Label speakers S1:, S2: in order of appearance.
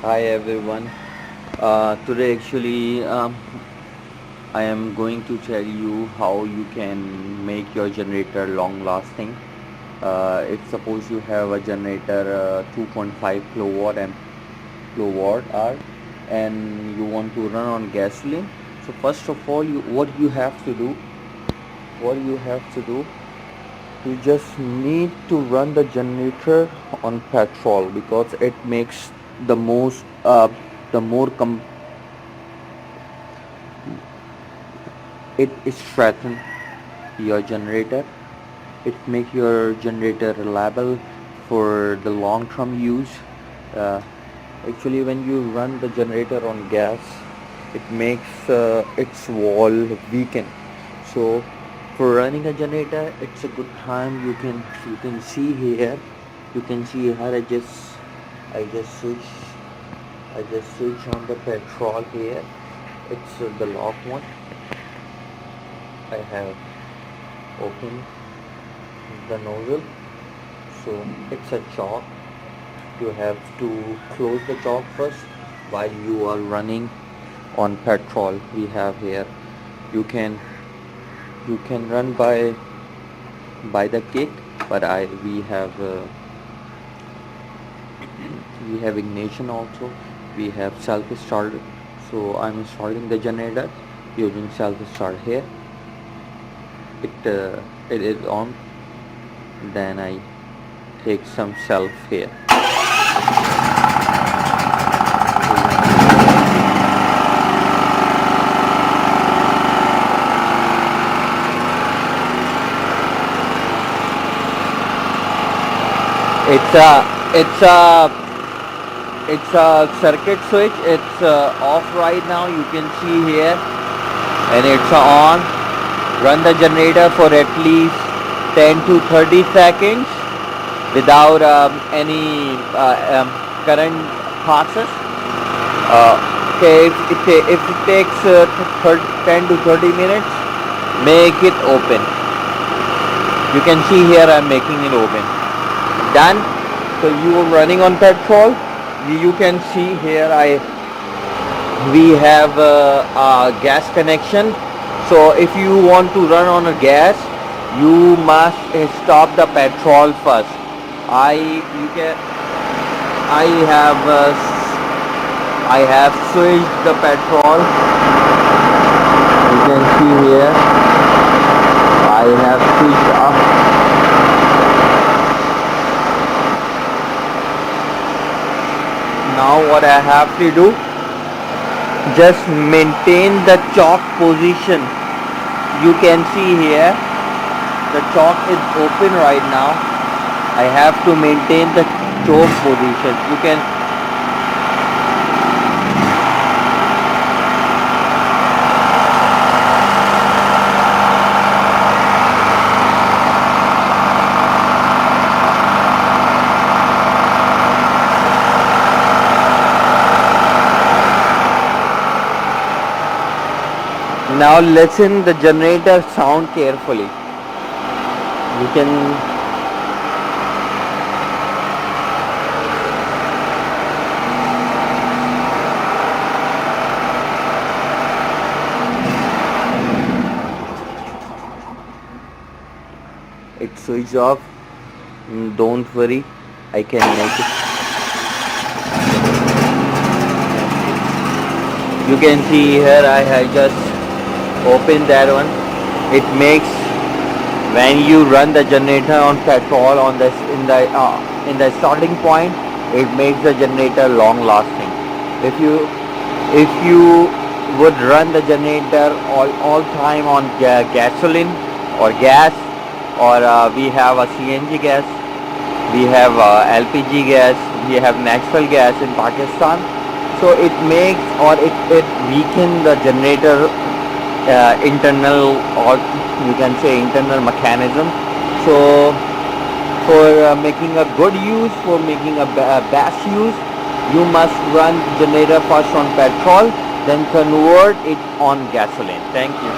S1: Hi everyone. Today actually I am going to tell you how you can make your generator long lasting. If suppose you have a generator 2.5 kilowatt hour and you want to run on gasoline. So first of all, what you have to do, you just need to run the generator on petrol because it makes the most the more it strengthen your generator. It make your generator reliable for the long term use. uh, Actually when you run the generator on gas, it makes its wall weaken. So for running a generator, it's a good time. You can see here, I just switch on the petrol here. It's the lock one. I have opened the nozzle. So it's a chalk. You have to close the chalk first while you are running on petrol. We have here, you can run by the kick, but I we have ignition also. We have self start. So I'm starting the generator using self start here. It is on. Then I take some self here. It's a circuit switch. It's off right now. You can see here, and it's on. Run the generator for at least 10 to 30 seconds without any current passes. Okay, if it takes 10 to 30 minutes, make it open. You can see here I'm making it open. Done. So you are running on petrol. You can see here we have a gas connection. So if you want to run on a gas, you must stop the petrol first. I have switched the petrol. You can see here I have switched up. Now what I have to do, just maintain the chalk position. You can see here the chalk is open right now. I have to maintain the chalk position. You can now listen the generator sound carefully. You can it switch off. Don't worry, I can make it. You can see here I just opened that one. It makes, when you run the generator on petrol on this in the starting point, it makes the generator long lasting. If you would run the generator all time on gasoline or gas, or we have a CNG gas, we have LPG gas, we have natural gas in Pakistan. So it makes, or it weaken the generator internal, or you can say internal mechanism. So for making a good use, for making a best use, you must run generator first on petrol, then convert it on gasoline. Thank you.